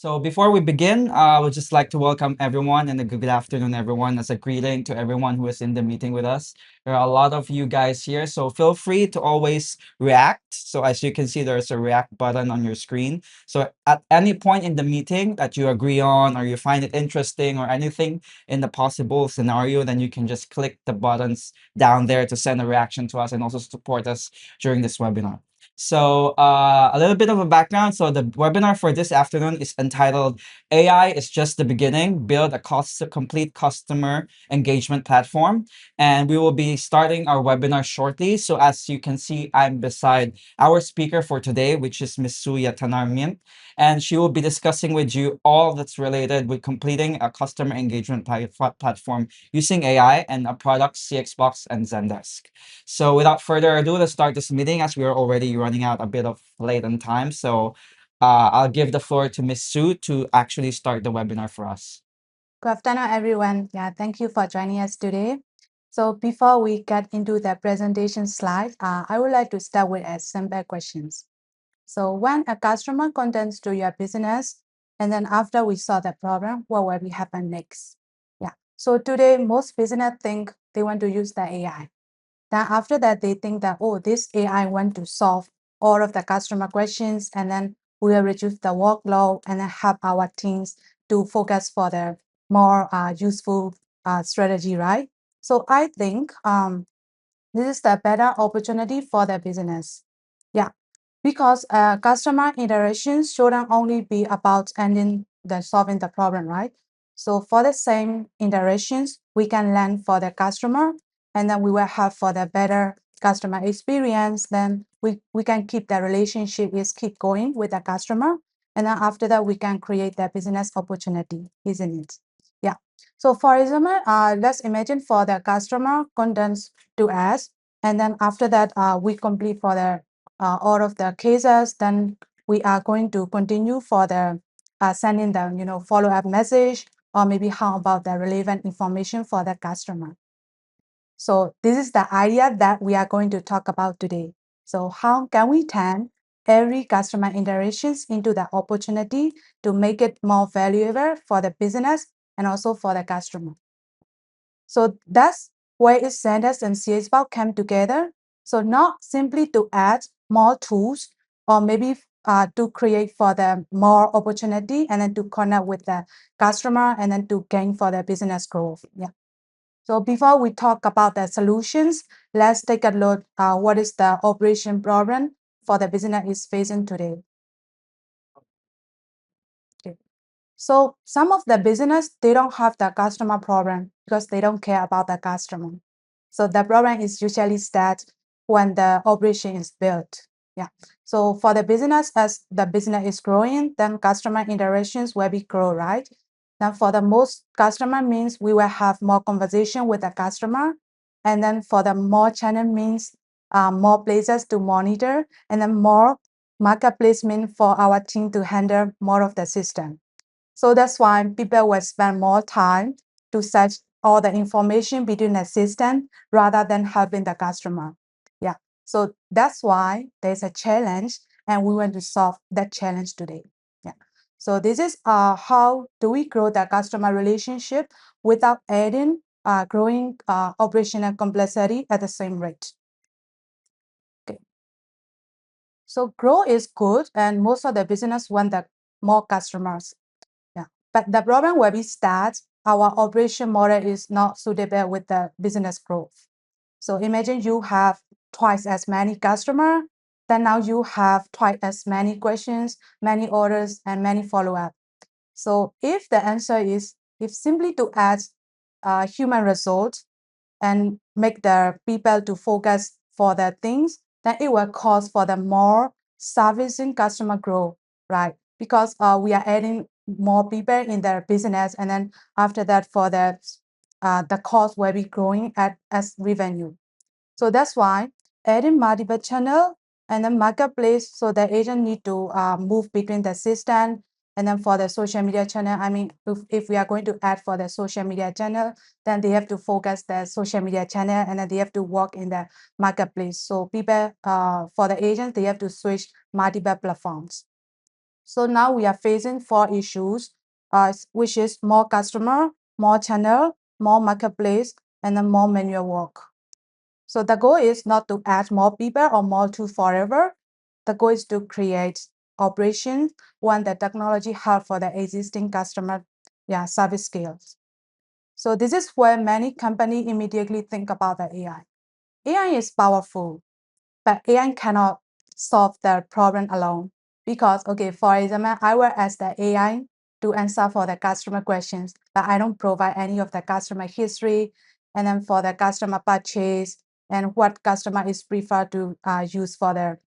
So before we begin, I would just like to welcome everyone and a good afternoon, everyone, as a greeting to everyone who is in the meeting with us. There are a lot of you guys here, so feel free to always react. So as you can see, there's a react button on your screen. So at any point in the meeting that you agree on or you find it interesting or anything in the possible scenario, then you can just click the buttons down there to send a reaction to us and also support us during this webinar. So a little bit of a background. So the webinar for this afternoon is entitled AI is Just the Beginning, Build a Complete Customer Engagement Platform. And we will be starting our webinar shortly. So as you can see, I'm beside our speaker for today, which is Ms. Suya Tanarmint. And she will be discussing with you all that's related with completing a customer engagement platform using AI and a product, CXBOX and Zendesk. So without further ado, let's start this meeting as we are already running out a bit of late on time. So I'll give the floor to Ms. Sue to actually start the webinar for us. Good afternoon, everyone. Yeah, thank you for joining us today. So before we get into the presentation slide, I would like to start with a simple questions. So when a customer comes to your business, and then after we solve the problem, what will be happen next? Yeah. So today, most business think they want to use the AI. Then after that, they think that, oh, this AI want to solve all of the customer questions, and then we will reduce the workload and then help our teams to focus for the more useful strategy, right? So I think this is the better opportunity for the business. Yeah, because customer interactions shouldn't only be about ending the solving the problem, right? So for the same interactions, we can learn for the customer, and then we will have for the better customer experience. Then we can keep the relationship is keep going with the customer, and then after that we can create the business opportunity, isn't it? Yeah. So for example, let's imagine for the customer contents to us, and then after that we complete for the all of the cases, then we are going to continue for the sending the follow-up message, or maybe how about the relevant information for the customer. So this is the idea that we are going to talk about today. So how can we turn every customer interactions into the opportunity to make it more valuable for the business and also for the customer? So that's where it Zendesk and CXBOX came together. So not simply to add more tools or maybe to create for the more opportunity and then to connect with the customer and then to gain for the business growth. Yeah. So before we talk about the solutions, let's take a look what is the operation problem for the business is facing today. Okay. So some of the business, they don't have the customer problem because they don't care about the customer. So the problem is usually that when the operation is built. Yeah. So for the business, as the business is growing, then customer interactions will be grow, right? Then for the most customer means we will have more conversation with the customer. And then for the more channel means more places to monitor, and then more marketplace means for our team to handle more of the system. So that's why people will spend more time to search all the information between the system rather than helping the customer. Yeah. So that's why there's a challenge, and we want to solve that challenge today. Yeah. So this is how do we grow the customer relationship without adding growing operational complexity at the same rate. Okay. So grow is good, and most of the business want the more customers. Yeah. But the problem will be that our operation model is not suitable with the business growth. So imagine you have twice as many customers, then now you have twice as many questions, many orders, and many follow-up. So if the answer is if simply to add human results and make the people to focus for the things, then it will cause for the more servicing customer growth, right? Because we are adding more people in their business, and then after that, for the cost will be growing as revenue. So that's why adding multiple channel and then marketplace, so the agent need to move between the system. And then for the social media channel, I mean, if we are going to add for the social media channel, then they have to focus the social media channel, and then they have to work in the marketplace. So people, for the agents, they have to switch multiple platforms. So now we are facing 4 issues, which is more customer, more channel, more marketplace, and then more manual work. So the goal is not to add more people or more tools forever. The goal is to create operations, one that technology help for the existing customer service skills. So this is where many companies immediately think about the AI. AI is powerful, but AI cannot solve the problem alone. Because, okay, for example, I will ask the AI to answer for the customer questions, but I don't provide any of the customer history, and then for the customer purchase, and what customer is preferred to use for their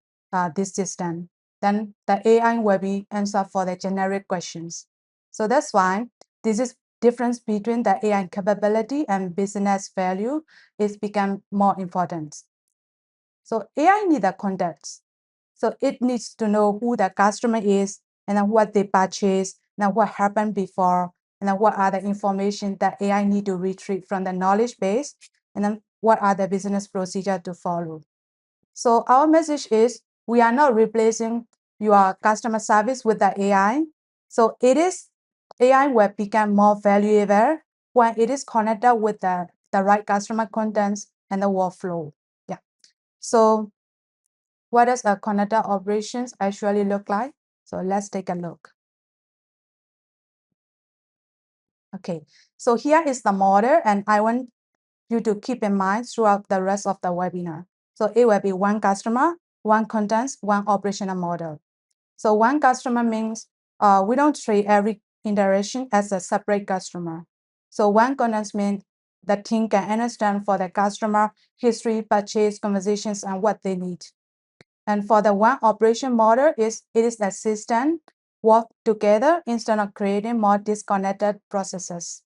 this system. Then the AI will be answer for the generic questions. So that's why this is difference between the AI capability and business value is become more important. So AI needs the context. So it needs to know who the customer is, and then what they purchase, and then what happened before, and then what are the information that AI need to retrieve from the knowledge base, and then what are the business procedure to follow. So our message is we are not replacing your customer service with the AI. So AI will become more valuable when it is connected with the right customer contents and the workflow. Yeah. So what does a connector operations actually look like? So let's take a look. Okay, so here is the model, and I want you to keep in mind throughout the rest of the webinar. So it will be one customer, one contents, one operational model. So one customer means we don't treat every interaction as a separate customer. So one contents means the team can understand for the customer history, purchase, conversations, and what they need. And for the one operation model, it is the system work together instead of creating more disconnected processes.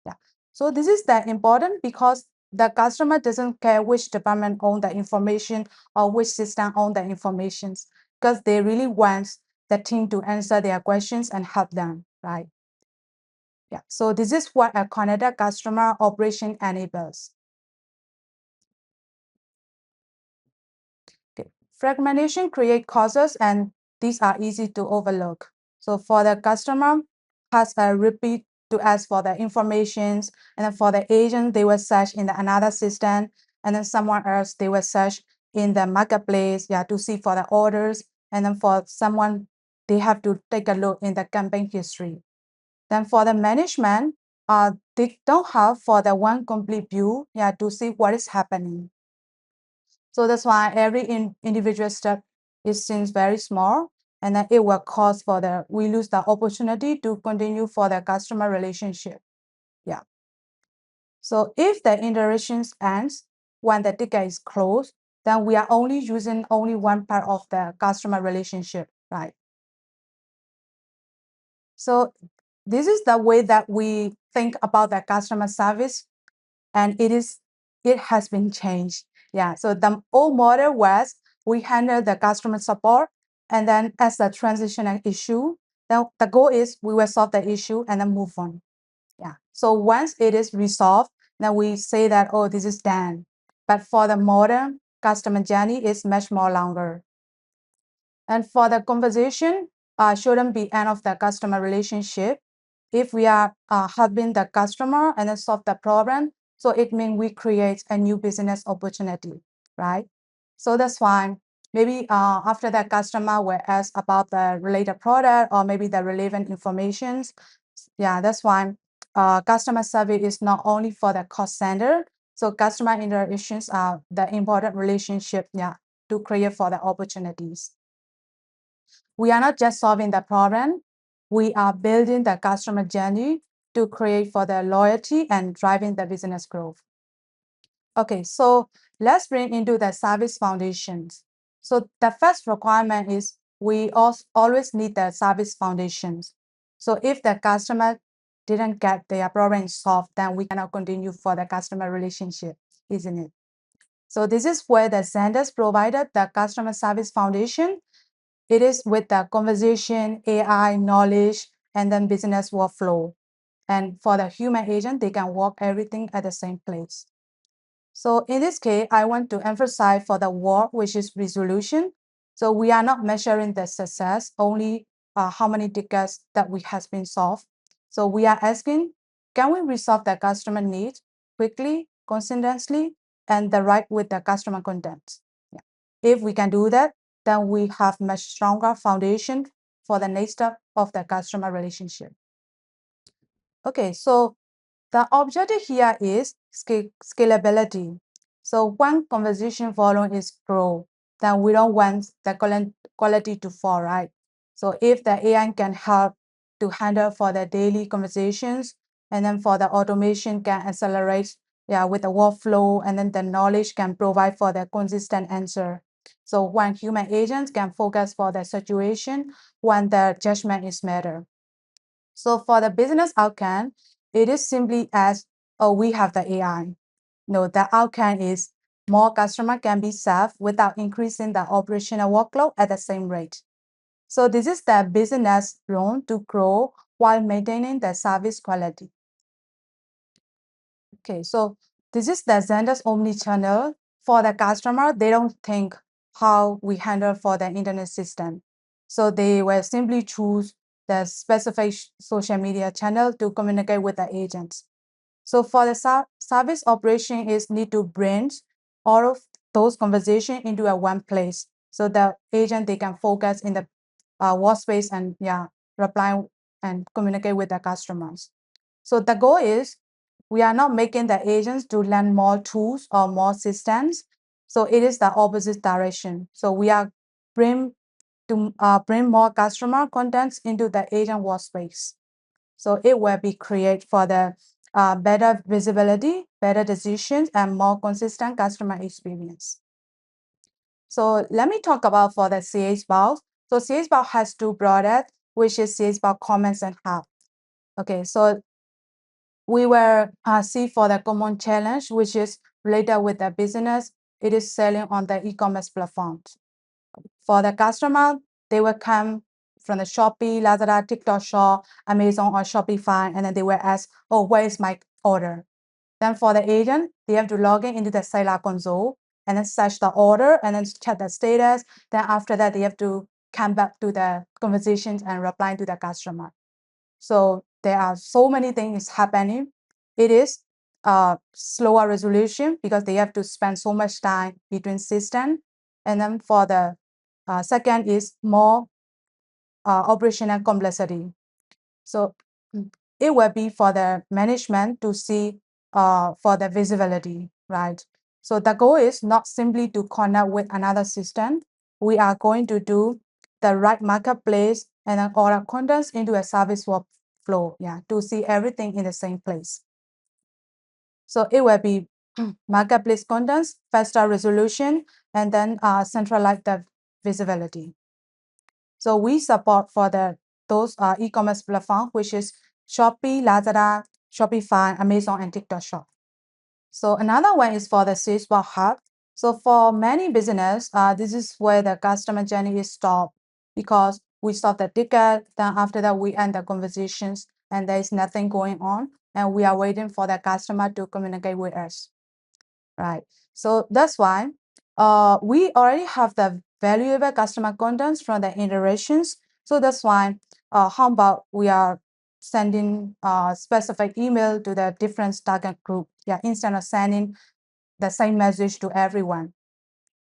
Yeah. So this is that important because the customer doesn't care which department own the information or which system own the information, because they really want the team to answer their questions and help them, right? Yeah. So this is what a connected customer operation enables. Okay. Fragmentation create causes, and these are easy to overlook. So for the customer has a repeat to ask for the informations, and then for the agent, they will search in another system, and then someone else, they will search in the marketplace, to see for the orders, and then for someone, they have to take a look in the campaign history. Then for the management, they don't have for the one complete view, to see what is happening. So that's why every individual step seems very small, and then it will cause we lose the opportunity to continue for the customer relationship. Yeah. So if the interactions ends when the ticket is closed, then we are only using only one part of the customer relationship, right? So this is the way that we think about the customer service, and it has been changed. Yeah, so the old model was we handle the customer support, and then as a transitional issue, then the goal is we will solve the issue and then move on. Yeah, so once it is resolved, then we say that, oh, this is done. But for the modern customer journey, is much more longer. And for the conversation, shouldn't be end of the customer relationship. If we are helping the customer and then solve the problem, so it means we create a new business opportunity, right? So that's why maybe after that customer will ask about the related product or maybe the relevant informations. Yeah, that's why customer service is not only for the cost center. So customer interactions are the important relationship, to create for the opportunities. We are not just solving the problem, we are building the customer journey to create for the loyalty and driving the business growth. Okay, so let's bring into the service foundations. So the first requirement is we always need the service foundations. So if the customer didn't get their problem solved, then we cannot continue for the customer relationship, isn't it? So this is where the Zendesk provided the customer service foundation. It is with the conversation, AI, knowledge, and then business workflow. And for the human agent, they can work everything at the same place. So in this case, I want to emphasize for the work, which is resolution. So we are not measuring the success only how many tickets that we has been solved. So we are asking, can we resolve the customer needs quickly, consistently, and the right with the customer content? Yeah. If we can do that, then we have much stronger foundation for the next step of the customer relationship. Okay, so the objective here is scalability. So when conversation volume is grow, then we don't want the quality to fall, right? So if the AI can help to handle for the daily conversations, and then for the automation can accelerate, yeah, with the workflow, and then the knowledge can provide for the consistent answer. So when human agents can focus for the situation when the judgment is matter. So for the business outcome, it is simply as, oh, we have the AI. No, the outcome is more customer can be served without increasing the operational workload at the same rate. So this is the business room to grow while maintaining the service quality. Okay, so this is the Zendesk omni-channel. For the customer, they don't think how we handle for the internet system. So they will simply choose the specific social media channel to communicate with the agents. So for the service operation is need to bring all of those conversation into a one place. So the agent, they can focus in the workspace and yeah, reply and communicate with the customers. So the goal is we are not making the agents to learn more tools or more systems. So it is the opposite direction. So we are bring to bring more customer contents into the agent workspace. So it will be create for the better visibility, better decisions, and more consistent customer experience. So let me talk about for the CXBOX. So CXBOX has two products, which is CXBOX Comments and Hub. Okay, so we will see for the common challenge, which is related with the business. It is selling on the e-commerce platforms. For the customer, they will come from the Shopee, Lazada, TikTok Shop, Amazon, or Shopify, and then they will ask, oh, where is my order? Then for the agent, they have to log in into the seller console and then search the order and then check the status. Then after that, they have to come back to the conversations and reply to the customer. So there are so many things happening. It is slower resolution because they have to spend so much time between system. And then for the second is more operational complexity. So it will be for the management to see for the visibility, right? So the goal is not simply to connect with another system. We are going to do the right marketplace and then all our contents into a service workflow, yeah, to see everything in the same place. So it will be marketplace contents, faster resolution, and then centralize the visibility. So we support for the those e-commerce platform, which is Shopee, Lazada, Shopify, Amazon, and TikTok Shop. So another one is for the CXBOX Hub. So for many business, this is where the customer journey is stopped because we stop the ticket. Then after that, we end the conversations and there is nothing going on, and we are waiting for the customer to communicate with us, right? So that's why we already have the valuable customer contents from the iterations. So that's why how about we are sending specific email to the different target group, yeah, instead of sending the same message to everyone.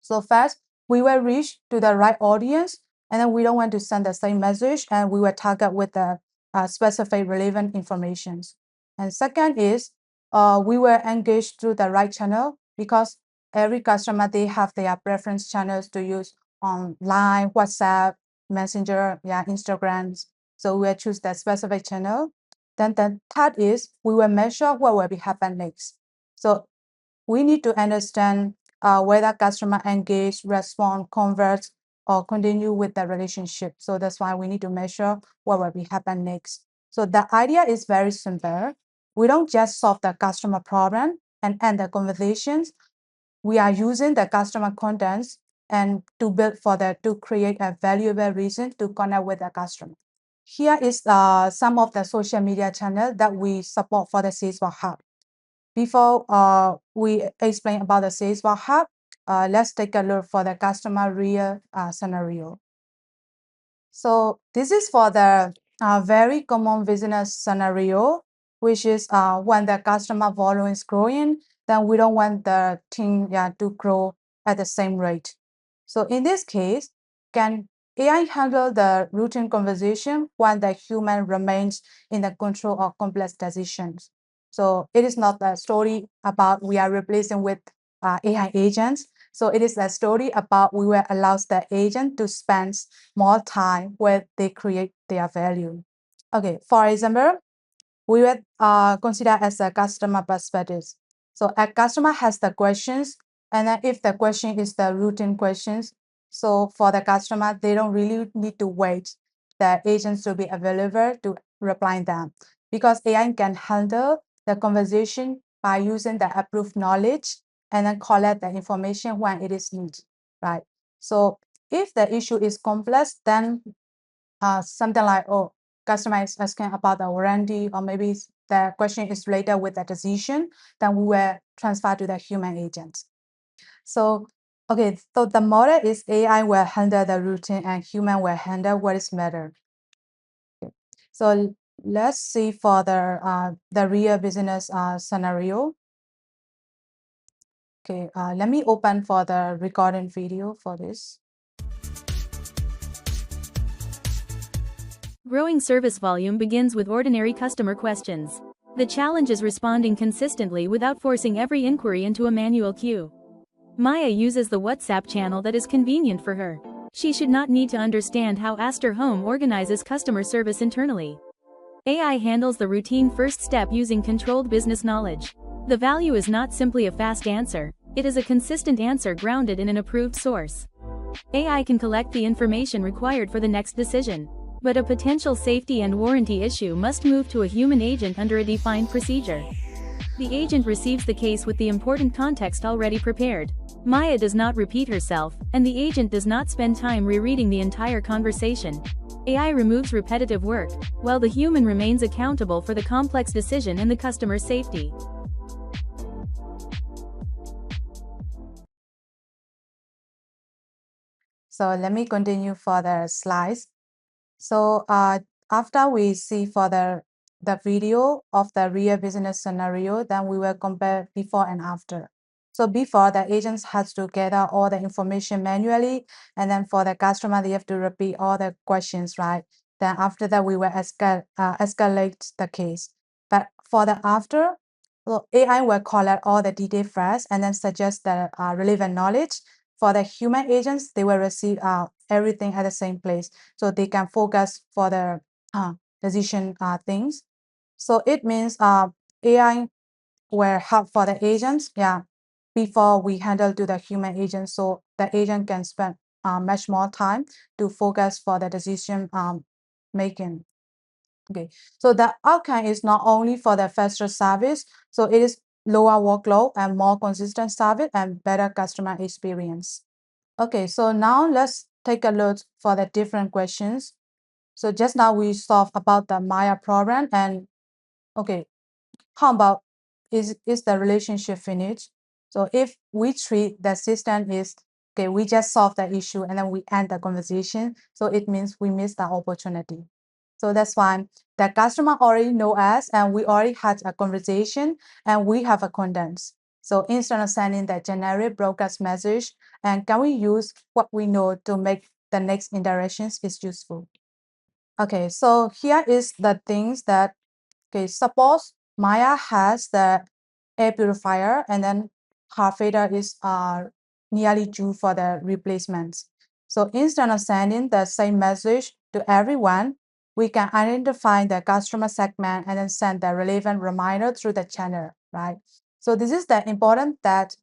So first, we will reach to the right audience, and then we don't want to send the same message, and we will target with the specific relevant informations. And second is, we will engage through the right channel because every customer, they have their preference channels to use on Line, WhatsApp, Messenger, yeah, Instagrams. So we will choose that specific channel. Then the third is we will measure what will be happen next. So we need to understand whether customer engage, respond, convert, or continue with the relationship. So that's why we need to measure what will be happen next. So the idea is very simple. We don't just solve the customer problem and end the conversations. We are using the customer contents and to build for that to create a valuable reason to connect with the customer. Here is some of the social media channels that we support for the CXBOX Hub. Before we explain about the CXBOX Hub, let's take a look for the customer real scenario. So this is for the very common business scenario, which is when the customer volume is growing, then we don't want the team to grow at the same rate. So in this case, can AI handle the routine conversation when the human remains in the control of complex decisions? So it is not a story about we are replacing with AI agents. So it is a story about we will allow the agent to spend more time where they create their value. Okay, for example, we will consider as a customer perspective. So a customer has the questions, and then if the question is the routine questions, so for the customer, they don't really need to wait the agents to be available to reply them, because AI can handle the conversation by using the approved knowledge and then collect the information when it is needed, right? So if the issue is complex, then something like, oh, customer is asking about the warranty, or maybe the question is related with the decision, then we will transfer to the human agent. So, okay, so the model is AI will handle the routine and human will handle what is matter. Okay. So let's see for the real business scenario. Okay, let me open for the recording video for this. Growing service volume begins with ordinary customer questions. The challenge is responding consistently without forcing every inquiry into a manual queue. Maya uses the WhatsApp channel that is convenient for her. She should not need to understand how Aster Home organizes customer service internally. AI handles the routine first step using controlled business knowledge. The value is not simply a fast answer, it is a consistent answer grounded in an approved source. AI can collect the information required for the next decision, but a potential safety and warranty issue must move to a human agent under a defined procedure. The agent receives the case with the important context already prepared. Maya does not repeat herself, and the agent does not spend time rereading the entire conversation. AI removes repetitive work, while the human remains accountable for the complex decision and the customer's safety. So let me continue for the slides. So after we see for the video of the real business scenario, then we will compare before and after. So before, the agents has to gather all the information manually, and then for the customer, they have to repeat all the questions, right? Then after that, we will escalate the case. But for the after, well, AI will collect all the detail first and then suggest the relevant knowledge. For the human agents, they will receive everything at the same place, so they can focus for the decision things. So it means AI will help for the agents, before we handle to the human agent, so the agent can spend much more time to focus for the decision making. Okay, so the outcome is not only for the faster service, so it is lower workload and more consistent service and better customer experience. Okay, so now let's take a look for the different questions. So just now we solved about the Maya problem, and okay, how about is the relationship finished? So if we treat the system is okay, we just solve the issue and then we end the conversation, so it means we missed the opportunity. So that's why the customer already know us and we already had a conversation and we have a condense. So instead of sending the generic broadcast message, and can we use what we know to make the next interactions is useful? Okay, so here is the things that, okay, suppose Maya has the air purifier and then her fader is nearly due for the replacements. So instead of sending the same message to everyone, we can identify the customer segment and then send the relevant reminder through the channel, right? So this is the important that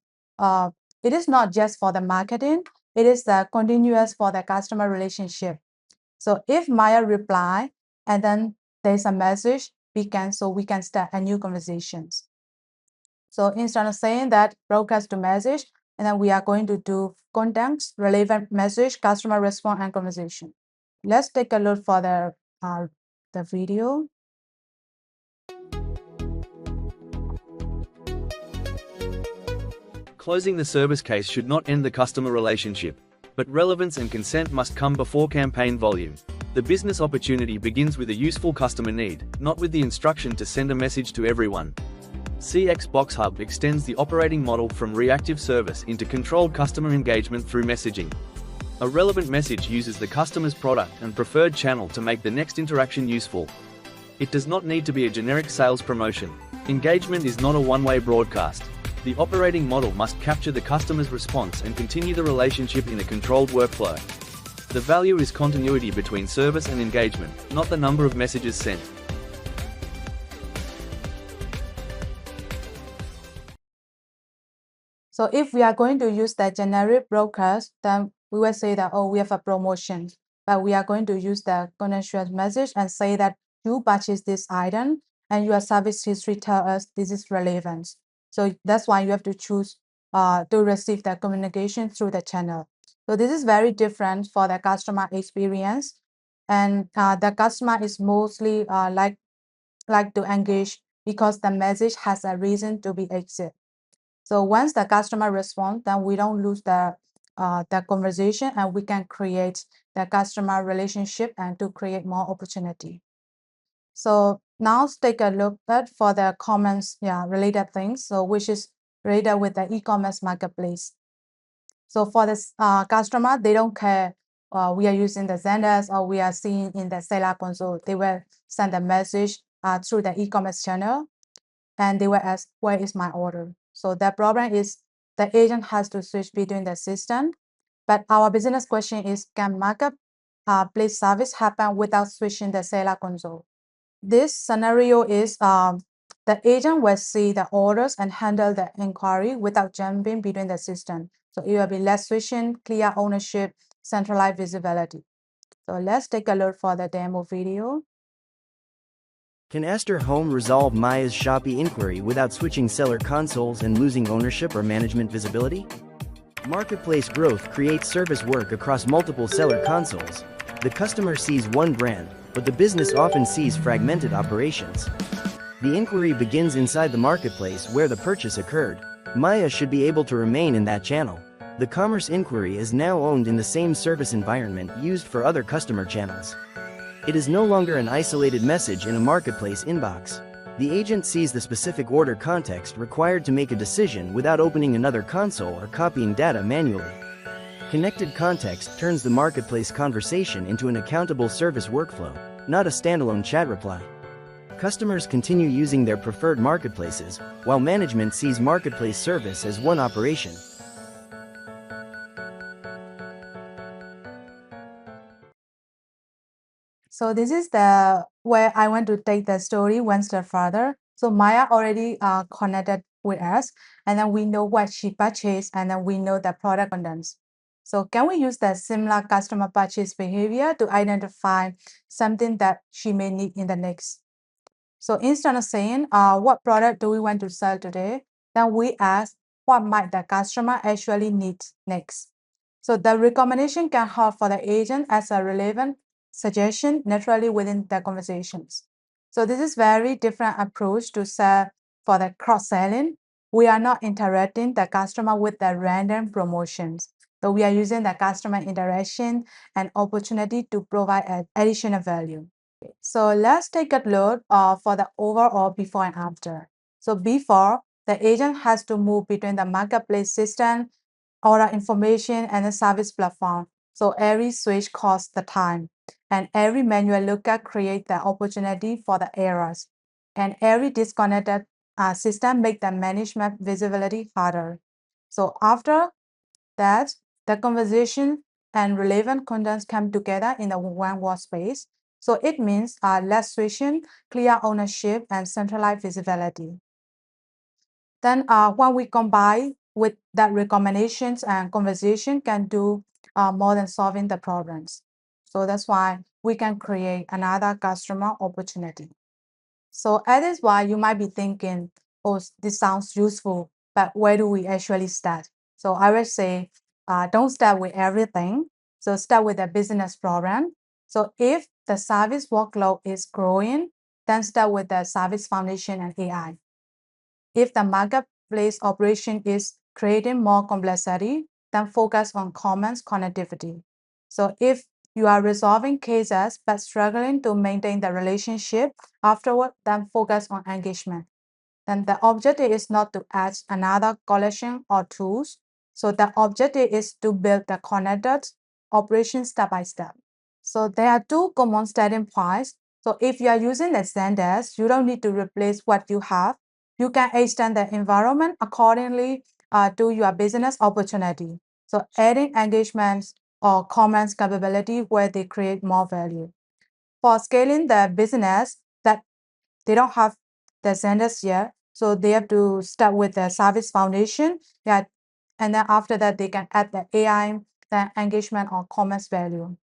it is not just for the marketing, it is the continuous for the customer relationship. So if Maya reply and then there's a message, we can start a new conversations. So instead of saying that broadcast to message, and then we are going to do context, relevant message, customer response, and conversation. Let's take a look for the video. Closing the service case should not end the customer relationship, but relevance and consent must come before campaign volume. The business opportunity begins with a useful customer need, not with the instruction to send a message to everyone. CXBOX Hub extends the operating model from reactive service into controlled customer engagement through messaging. A relevant message uses the customer's product and preferred channel to make the next interaction useful. It does not need to be a generic sales promotion. Engagement is not a one-way broadcast. The operating model must capture the customer's response and continue the relationship in a controlled workflow. The value is continuity between service and engagement, not the number of messages sent. So if we are going to use the generic broadcast, then we will say that, oh, we have a promotion, but we are going to use the contextual message and say that you purchased this item and your service history tell us this is relevant. So that's why you have to choose to receive the communication through the channel. So this is very different for the customer experience, and the customer is mostly like to engage because the message has a reason to be exit. So once the customer responds, then we don't lose the conversation, and we can create the customer relationship and to create more opportunity. So now let's take a look at for the comments, related things. So which is related with the e-commerce marketplace. So for this customer, they don't care we are using the Zendesk or we are seeing in the seller console. They will send a message through the e-commerce channel, and they will ask, where is my order? So the problem is the agent has to switch between the system. But our business question is, can marketplace service happen without switching the seller console? This scenario is the agent will see the orders and handle the inquiry without jumping between the system. So it will be less switching, clear ownership, centralized visibility. So let's take a look for the demo video. Can Esther Home resolve Maya's Shopee inquiry without switching seller consoles and losing ownership or management visibility? Marketplace growth creates service work across multiple seller consoles. The customer sees one brand, but the business often sees fragmented operations. The inquiry begins inside the marketplace where the purchase occurred. Maya should be able to remain in that channel. The commerce inquiry is now owned in the same service environment used for other customer channels. It is no longer an isolated message in a marketplace inbox. The agent sees the specific order context required to make a decision without opening another console or copying data manually. Connected context turns the marketplace conversation into an accountable service workflow, not a standalone chat reply. Customers continue using their preferred marketplaces, while management sees marketplace service as one operation. So this is the where I want to take the story one step further. So Maya already connected with us, and then we know what she purchased, and then we know the product contents. So can we use the similar customer purchase behavior to identify something that she may need in the next? So instead of saying, what product do we want to sell today, then we ask, what might the customer actually need next? So the recommendation can help for the agent as a relevant suggestion naturally within the conversations. So this is very different approach to sell for the cross-selling. We are not interacting the customer with the random promotions. So we are using the customer interaction and opportunity to provide additional value. So let's take a look for the overall before and after. So before, the agent has to move between the marketplace system, order information, and the service platform. So every switch costs the time, and every manual lookup creates the opportunity for the errors. And every disconnected system makes the management visibility harder. So after that, the conversation and relevant contents come together in the one workspace. So it means less switching, clear ownership, and centralized visibility. Then when we combine with that recommendations and conversation can do more than solving the problems. So that's why we can create another customer opportunity. So that is why you might be thinking, oh, this sounds useful, but where do we actually start? So I would say, don't start with everything. So start with the business problem. So if the service workload is growing, then start with the service foundation and AI. If the marketplace operation is creating more complexity, then focus on common connectivity. So if you are resolving cases but struggling to maintain the relationship afterward, then focus on engagement. Then the objective is not to add another collection or tools. So the objective is to build the connected operation step by step. So there are two common starting points. So if you are using the Zendesk, you don't need to replace what you have. You can extend the environment accordingly to your business opportunity. So adding engagements or comments capability where they create more value. For scaling the business that they don't have the Zendesk yet, so they have to start with the service foundation. Yeah, and then after that they can add the AI, the engagement or commerce value.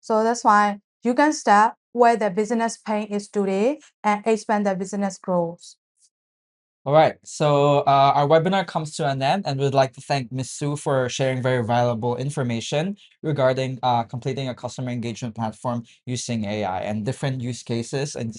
So that's why you can start where the business pain is today and expand the business growth. All right, so our webinar comes to an end, and we'd like to thank Ms. Sue for sharing very valuable information regarding completing a customer engagement platform using AI and different use cases and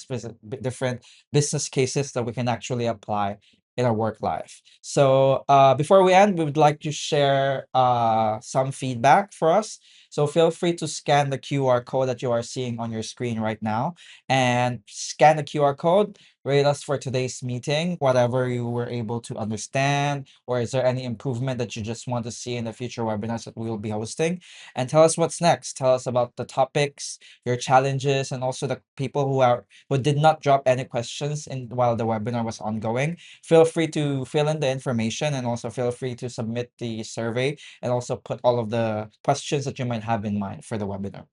different business cases that we can actually apply in our work life. So before we end, we would like to share some feedback for us. So feel free to scan the QR code that you are seeing on your screen right now and scan the QR code, rate us for today's meeting, whatever you were able to understand, or is there any improvement that you just want to see in the future webinars that we will be hosting? And tell us what's next. Tell us about the topics, your challenges, and also the people who did not drop any questions in while the webinar was ongoing. Feel free to fill in the information and also feel free to submit the survey and also put all of the questions that you might have in mind for the webinar.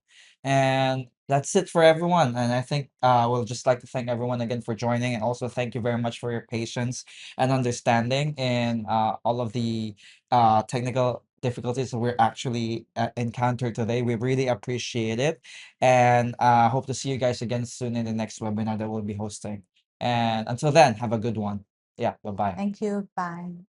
And that's it for everyone. And I think we'll just like to thank everyone again for joining, and also thank you very much for your patience and understanding in all of the technical difficulties that we're actually encountered today. We really appreciate it, and hope to see you guys again soon in the next webinar that we'll be hosting. And until then, have a good one. Yeah, bye bye. Thank you. Bye.